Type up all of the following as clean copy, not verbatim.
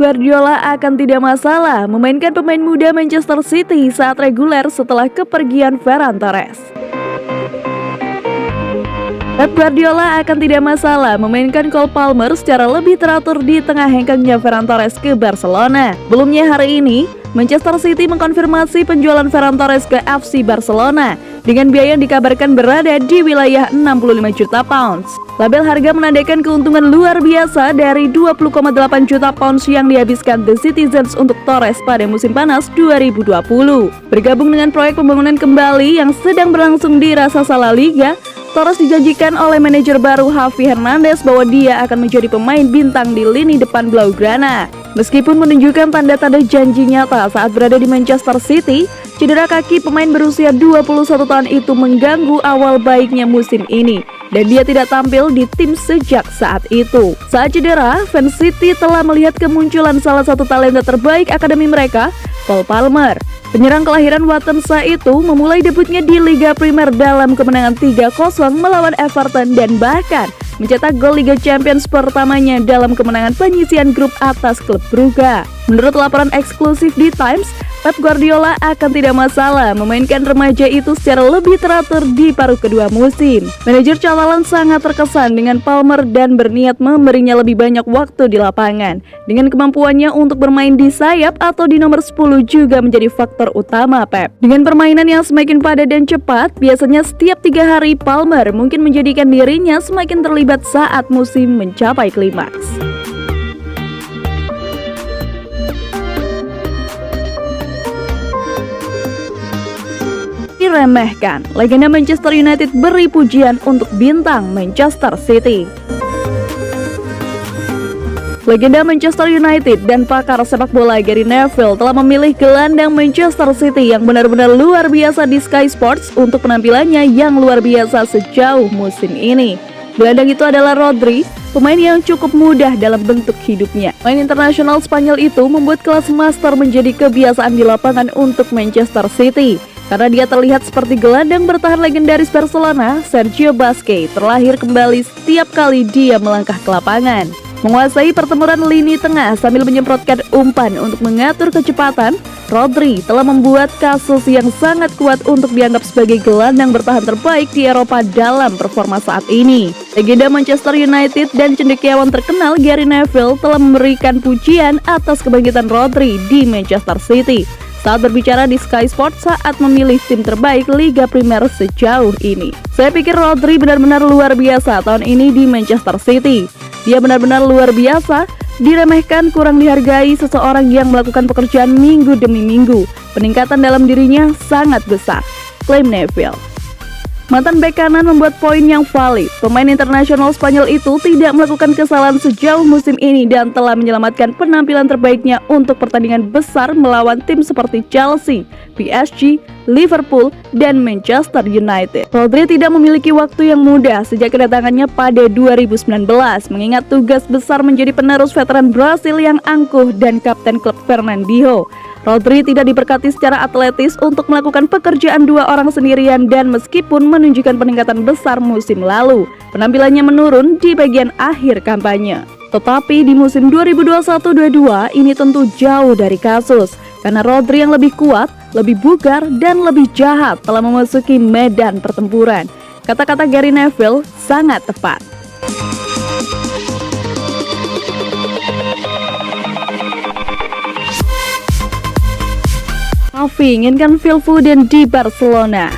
Guardiola akan tidak masalah memainkan pemain muda Manchester City saat reguler setelah kepergian Ferran Torres. Pep Guardiola akan tidak masalah memainkan Cole Palmer secara lebih teratur di tengah hengkangnya Ferran Torres ke Barcelona. Belumnya hari ini, Manchester City mengkonfirmasi penjualan Ferran Torres ke FC Barcelona dengan biaya yang dikabarkan berada di wilayah 65 juta pounds. Label harga menandakan keuntungan luar biasa dari 20,8 juta pounds yang dihabiskan The Citizens untuk Torres pada musim panas 2020. Bergabung dengan proyek pembangunan kembali yang sedang berlangsung di raksasa La Liga, Torres dijanjikan oleh manajer baru Javi Hernandez bahwa dia akan menjadi pemain bintang di lini depan Blaugrana. Meskipun menunjukkan tanda-tanda janji nyata saat berada di Manchester City, cedera kaki pemain berusia 21 tahun itu mengganggu awal baiknya musim ini, dan dia tidak tampil di tim sejak saat itu. Saat cedera, fans City telah melihat kemunculan salah satu talenta terbaik akademi mereka, Cole Palmer. Penyerang kelahiran Watensa itu memulai debutnya di Liga Primer dalam kemenangan 3-0 melawan Everton dan bahkan mencetak gol Liga Champions pertamanya dalam kemenangan penyisian grup atas klub Brugge. Menurut laporan eksklusif di Times, Pep Guardiola akan tidak masalah memainkan remaja itu secara lebih teratur di paruh kedua musim. Manajer Catalan sangat terkesan dengan Palmer dan berniat memberinya lebih banyak waktu di lapangan. Dengan kemampuannya untuk bermain di sayap atau di nomor 10 juga menjadi faktor utama Pep. Dengan permainan yang semakin padat dan cepat, biasanya setiap 3 hari Palmer mungkin menjadikan dirinya semakin terlibat saat musim mencapai klimaks. Diremehkan, legenda Manchester United beri pujian untuk bintang Manchester City. Legenda Manchester United dan pakar sepak bola Gary Neville telah memilih gelandang Manchester City yang benar-benar luar biasa di Sky Sports untuk penampilannya yang luar biasa sejauh musim ini. Gelandang itu adalah Rodri, pemain yang cukup mudah dalam bentuk hidupnya. Pemain internasional Spanyol itu membuat kelas master menjadi kebiasaan di lapangan untuk Manchester City. Karena dia terlihat seperti gelandang bertahan legendaris Barcelona, Sergio Busquets terlahir kembali setiap kali dia melangkah ke lapangan. Menguasai pertempuran lini tengah sambil menyemprotkan umpan untuk mengatur kecepatan, Rodri telah membuat kasus yang sangat kuat untuk dianggap sebagai gelandang bertahan terbaik di Eropa dalam performa saat ini. Legenda Manchester United dan cendekiawan terkenal Gary Neville telah memberikan pujian atas kebangkitan Rodri di Manchester City saat berbicara di Sky Sports saat memilih tim terbaik Liga Primer sejauh ini. Saya pikir Rodri benar-benar luar biasa tahun ini di Manchester City. Dia benar-benar luar biasa, diremehkan, kurang dihargai seseorang yang melakukan pekerjaan minggu demi minggu. Peningkatan dalam dirinya sangat besar, klaim Neville. Mantan bek kanan membuat poin yang valid. Pemain internasional Spanyol itu tidak melakukan kesalahan sejauh musim ini dan telah menyelamatkan penampilan terbaiknya untuk pertandingan besar melawan tim seperti Chelsea, PSG, Liverpool, dan Manchester United. Rodri tidak memiliki waktu yang mudah sejak kedatangannya pada 2019, mengingat tugas besar menjadi penerus veteran Brasil yang angkuh dan kapten klub Fernandinho. Rodri tidak diberkati secara atletis untuk melakukan pekerjaan 2 orang sendirian dan meskipun menunjukkan peningkatan besar musim lalu, penampilannya menurun di bagian akhir kampanye. Tetapi di musim 2021-22 ini tentu jauh dari kasus, karena Rodri yang lebih kuat, lebih bugar, dan lebih jahat telah memasuki medan pertempuran. Kata-kata Gary Neville sangat tepat. Xavi inginkan Phil Foden di Barcelona.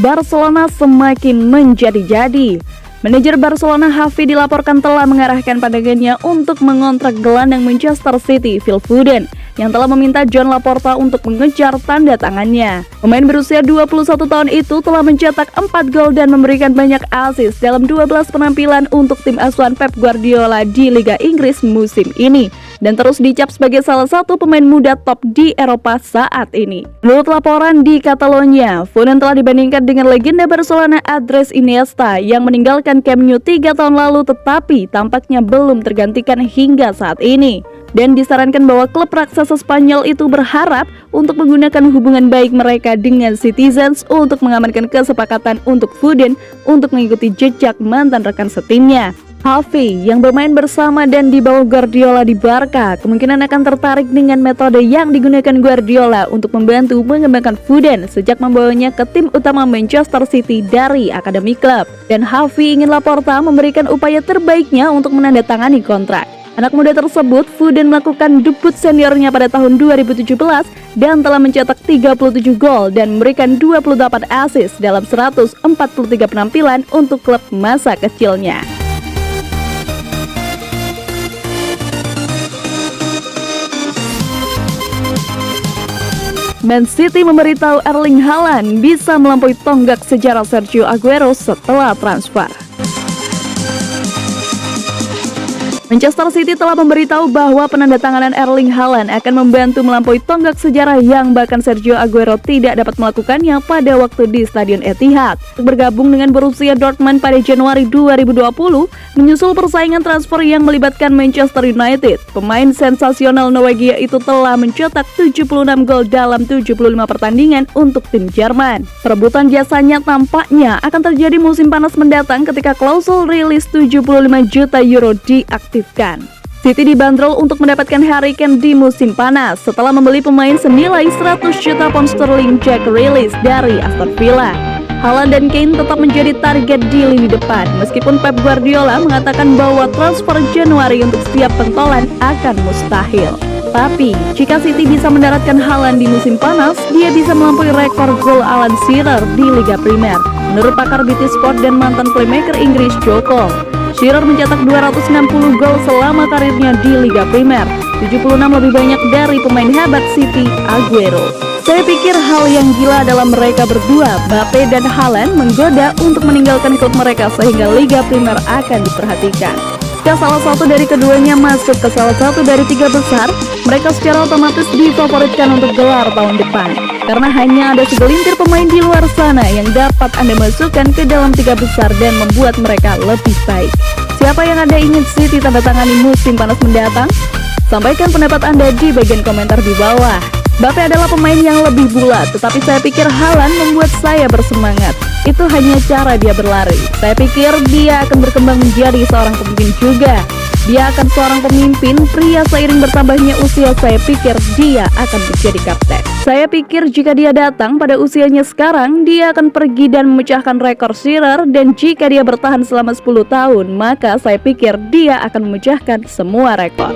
Barcelona semakin menjadi-jadi. Manajer Barcelona Xavi dilaporkan telah mengarahkan pandangannya untuk mengontrak gelandang Manchester City Phil Foden yang telah meminta Joan Laporta untuk mengejar tanda tangannya. Pemain berusia 21 tahun itu telah mencetak 4 gol dan memberikan banyak assist dalam 12 penampilan untuk tim asuhan Pep Guardiola di Liga Inggris musim ini dan terus dicap sebagai salah satu pemain muda top di Eropa saat ini. Menurut laporan di Catalonia, Foden telah dibandingkan dengan legenda Barcelona Andres Iniesta yang meninggalkan Camp Nou 3 tahun lalu tetapi tampaknya belum tergantikan hingga saat ini. Dan disarankan bahwa klub raksasa Spanyol itu berharap untuk menggunakan hubungan baik mereka dengan Citizens untuk mengamankan kesepakatan untuk Foden untuk mengikuti jejak mantan rekan setimnya. Xavi yang bermain bersama dan di bawah Guardiola di Barca kemungkinan akan tertarik dengan metode yang digunakan Guardiola untuk membantu mengembangkan Foden sejak membawanya ke tim utama Manchester City dari akademi klub. Dan Xavi ingin Laporta memberikan upaya terbaiknya untuk menandatangani kontrak. Anak muda tersebut Foden melakukan debut seniornya pada tahun 2017 dan telah mencetak 37 gol dan memberikan 28 assist dalam 143 penampilan untuk klub masa kecilnya. Man City memberitahu Erling Haaland bisa melampaui tonggak sejarah Sergio Aguero setelah transfer. Manchester City telah memberitahu bahwa penandatanganan Erling Haaland akan membantu melampaui tonggak sejarah yang bahkan Sergio Aguero tidak dapat melakukannya pada waktu di Stadion Etihad. Bergabung dengan Borussia Dortmund pada Januari 2020, menyusul persaingan transfer yang melibatkan Manchester United, pemain sensasional Norwegia itu telah mencetak 76 gol dalam 75 pertandingan untuk tim Jerman. Perebutan jasanya tampaknya akan terjadi musim panas mendatang ketika klausul rilis 75 juta euro diaktifkan. City dibanderol untuk mendapatkan Harry Kane di musim panas setelah membeli pemain senilai 100 juta pound sterling Jack Grealish dari Aston Villa. Haaland dan Kane tetap menjadi target di lini depan, meskipun Pep Guardiola mengatakan bahwa transfer Januari untuk setiap pentolan akan mustahil. Tapi, jika City bisa mendaratkan Haaland di musim panas, dia bisa melampaui rekor gol Alan Shearer di Liga Primer. Menurut pakar BT Sport dan mantan playmaker Inggris Joe Cole, Shearer mencetak 260 gol selama karirnya di Liga Primer, 76 lebih banyak dari pemain hebat City, Aguero. Saya pikir hal yang gila dalam mereka berdua, Mbappe dan Haaland, menggoda untuk meninggalkan klub mereka sehingga Liga Primer akan diperhatikan. Jika salah satu dari keduanya masuk ke salah satu dari 3 besar, mereka secara otomatis difavoritkan untuk gelar tahun depan. Karena hanya ada segelintir pemain di luar sana yang dapat Anda masukkan ke dalam 3 besar dan membuat mereka lebih baik. Siapa yang Anda ingin City tanda tangani musim panas mendatang? Sampaikan pendapat Anda di bagian komentar di bawah. Mbappe adalah pemain yang lebih bulat, tetapi saya pikir Haaland membuat saya bersemangat. Itu hanya cara dia berlari. Saya pikir dia akan berkembang menjadi seorang pemimpin juga. Dia akan seorang pemimpin pria seiring bertambahnya usia. Saya pikir dia akan menjadi kapten. Saya pikir jika dia datang pada usianya sekarang, dia akan pergi dan memecahkan rekor Shearer, dan jika dia bertahan selama 10 tahun, maka saya pikir dia akan memecahkan semua rekor.